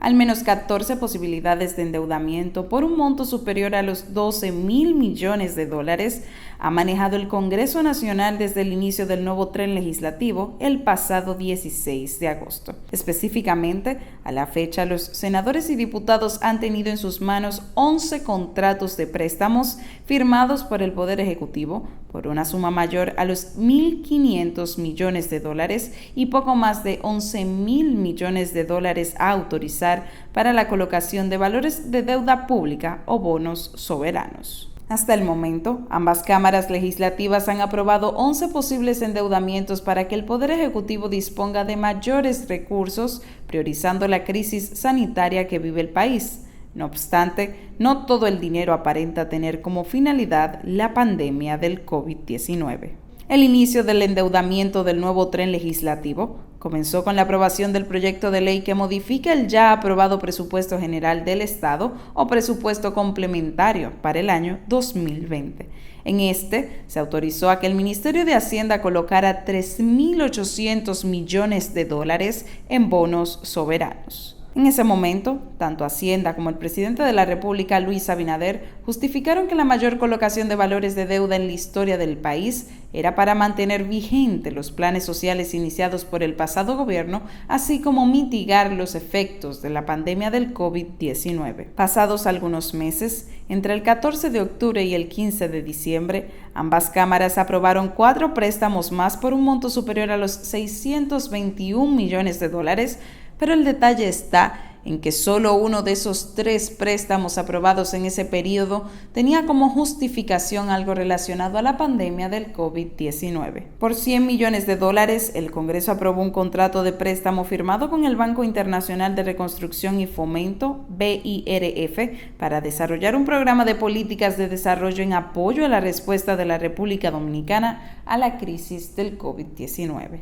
al menos 14 posibilidades de endeudamiento por un monto superior a los 12.000 millones de dólares ha manejado el Congreso Nacional desde el inicio del nuevo tren legislativo el pasado 16 de agosto. Específicamente, a la fecha, los senadores y diputados han tenido en sus manos 11 contratos de préstamos firmados por el Poder Ejecutivo por una suma mayor a los 1.500 millones de dólares y poco más de 11.000 millones de dólares a autorizar para la colocación de valores de deuda pública o bonos soberanos. Hasta el momento, ambas cámaras legislativas han aprobado 11 posibles endeudamientos para que el Poder Ejecutivo disponga de mayores recursos, priorizando la crisis sanitaria que vive el país. No obstante, no todo el dinero aparenta tener como finalidad la pandemia del COVID-19. El inicio del endeudamiento del nuevo tren legislativo comenzó con la aprobación del proyecto de ley que modifica el ya aprobado Presupuesto General del Estado o Presupuesto Complementario para el año 2020. En este, se autorizó a que el Ministerio de Hacienda colocara 3.800 millones de dólares en bonos soberanos. En ese momento, tanto Hacienda como el presidente de la República, Luis Abinader, justificaron que la mayor colocación de valores de deuda en la historia del país era para mantener vigentes los planes sociales iniciados por el pasado gobierno, así como mitigar los efectos de la pandemia del COVID-19. Pasados algunos meses, entre el 14 de octubre y el 15 de diciembre, ambas cámaras aprobaron 4 préstamos más por un monto superior a los 621 millones de dólares, pero el detalle está en que solo uno de esos 3 préstamos aprobados en ese periodo tenía como justificación algo relacionado a la pandemia del COVID-19. Por 100 millones de dólares, el Congreso aprobó un contrato de préstamo firmado con el Banco Internacional de Reconstrucción y Fomento, BIRF, para desarrollar un programa de políticas de desarrollo en apoyo a la respuesta de la República Dominicana a la crisis del COVID-19.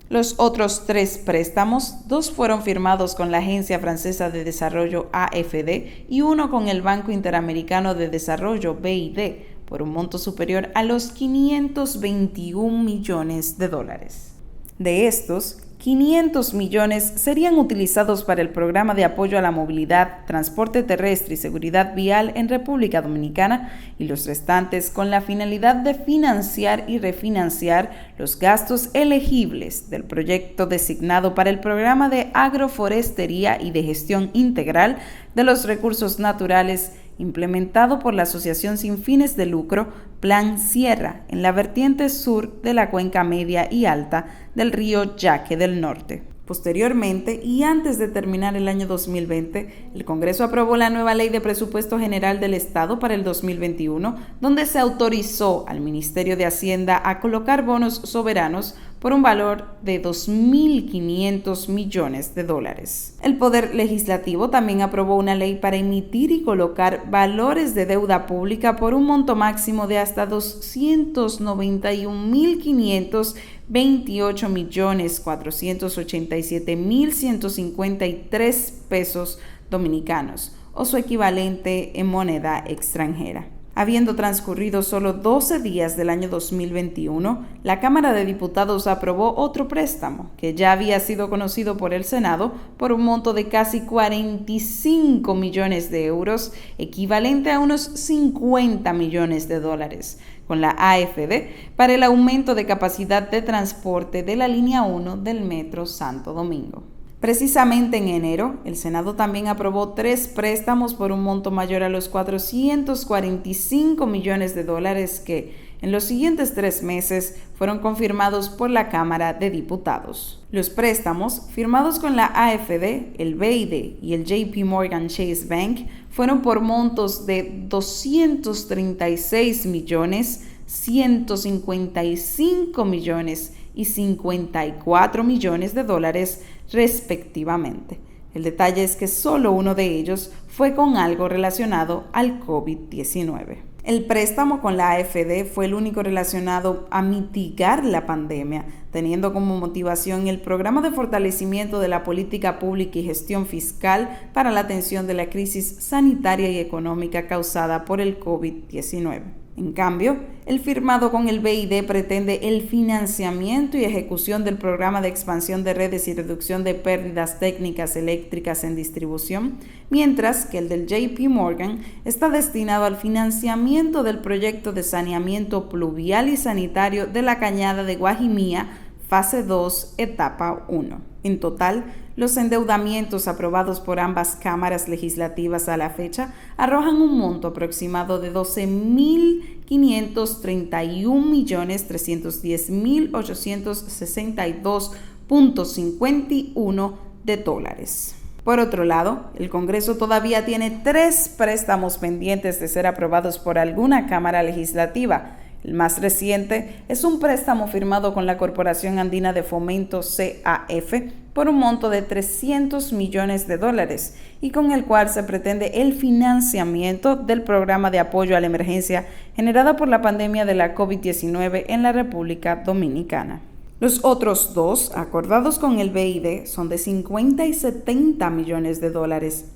Los otros 3 préstamos, 2 fueron firmados con la Agencia Francesa de Desarrollo AFD y uno con el Banco Interamericano de Desarrollo BID, por un monto superior a los 521 millones de dólares. De estos, 500 millones serían utilizados para el programa de apoyo a la movilidad, transporte terrestre y seguridad vial en República Dominicana y los restantes con la finalidad de financiar y refinanciar los gastos elegibles del proyecto designado para el programa de agroforestería y de gestión integral de los recursos naturales implementado por la Asociación Sin Fines de Lucro Plan Sierra en la vertiente sur de la cuenca media y alta del río Yaque del Norte. Posteriormente, y antes de terminar el año 2020, el Congreso aprobó la nueva Ley de Presupuesto General del Estado para el 2021, donde se autorizó al Ministerio de Hacienda a colocar bonos soberanos por un valor de 2.500 millones de dólares. El Poder Legislativo también aprobó una ley para emitir y colocar valores de deuda pública por un monto máximo de hasta 291.528.487.153 pesos dominicanos, o su equivalente en moneda extranjera. Habiendo transcurrido solo 12 días del año 2021, la Cámara de Diputados aprobó otro préstamo, que ya había sido conocido por el Senado, por un monto de casi 45 millones de euros, equivalente a unos 50 millones de dólares, con la AFD, para el aumento de capacidad de transporte de la línea 1 del Metro Santo Domingo. Precisamente en enero, el Senado también aprobó 3 préstamos por un monto mayor a los 445 millones de dólares que, en los siguientes 3 meses, fueron confirmados por la Cámara de Diputados. Los préstamos, firmados con la AFD, el BID y el JP Morgan Chase Bank, fueron por montos de 236 millones, 155 millones y 54 millones de dólares respectivamente. El detalle es que solo uno de ellos fue con algo relacionado al COVID-19. El préstamo con la AFD fue el único relacionado a mitigar la pandemia, teniendo como motivación el programa de fortalecimiento de la política pública y gestión fiscal para la atención de la crisis sanitaria y económica causada por el COVID-19. En cambio, el firmado con el BID pretende el financiamiento y ejecución del programa de expansión de redes y reducción de pérdidas técnicas eléctricas en distribución, mientras que el del JP Morgan está destinado al financiamiento del proyecto de saneamiento pluvial y sanitario de la Cañada de Guajimía, fase 2, etapa 1. En total, los endeudamientos aprobados por ambas cámaras legislativas a la fecha arrojan un monto aproximado de 12.531.310.862.51 de dólares. Por otro lado, el Congreso todavía tiene 3 préstamos pendientes de ser aprobados por alguna cámara legislativa. El más reciente es un préstamo firmado con la Corporación Andina de Fomento CAF por un monto de $300 millones y con el cual se pretende el financiamiento del programa de apoyo a la emergencia generada por la pandemia de la COVID-19 en la República Dominicana. Los otros 2, acordados con el BID, son de $50 y $70 millones,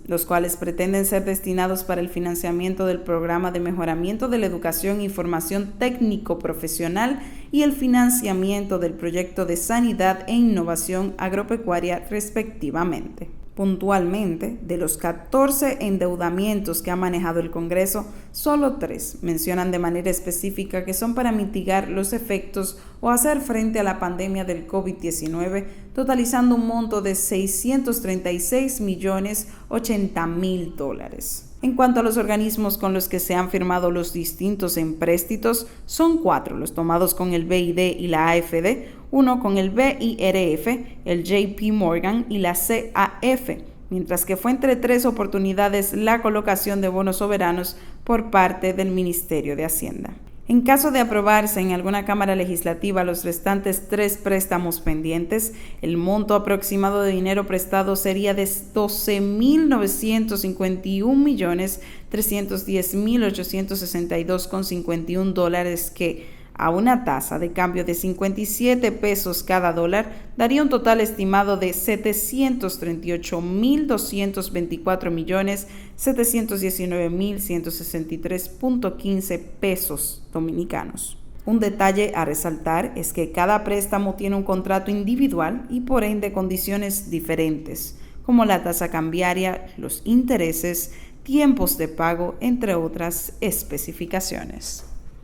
los cuales pretenden ser destinados para el financiamiento del programa de mejoramiento de la educación y formación técnico-profesional y el financiamiento del proyecto de sanidad e innovación agropecuaria, respectivamente. Puntualmente, de los 14 endeudamientos que ha manejado el Congreso, solo 3 mencionan de manera específica que son para mitigar los efectos o hacer frente a la pandemia del COVID-19, totalizando un monto de $636.080.000. En cuanto a los organismos con los que se han firmado los distintos empréstitos, son 4 los tomados con el BID y la AFD, 1 con el BIRF, el JP Morgan y la CAF, mientras que fue entre 3 oportunidades la colocación de bonos soberanos por parte del Ministerio de Hacienda. En caso de aprobarse en alguna cámara legislativa los restantes 3 préstamos pendientes, el monto aproximado de dinero prestado sería de $12.951.310.862.51 que, a una tasa de cambio de 57 pesos cada dólar, daría un total estimado de $738.224.719.163.15 pesos dominicanos. Un detalle a resaltar es que cada préstamo tiene un contrato individual y por ende condiciones diferentes, como la tasa cambiaria, los intereses, tiempos de pago, entre otras especificaciones.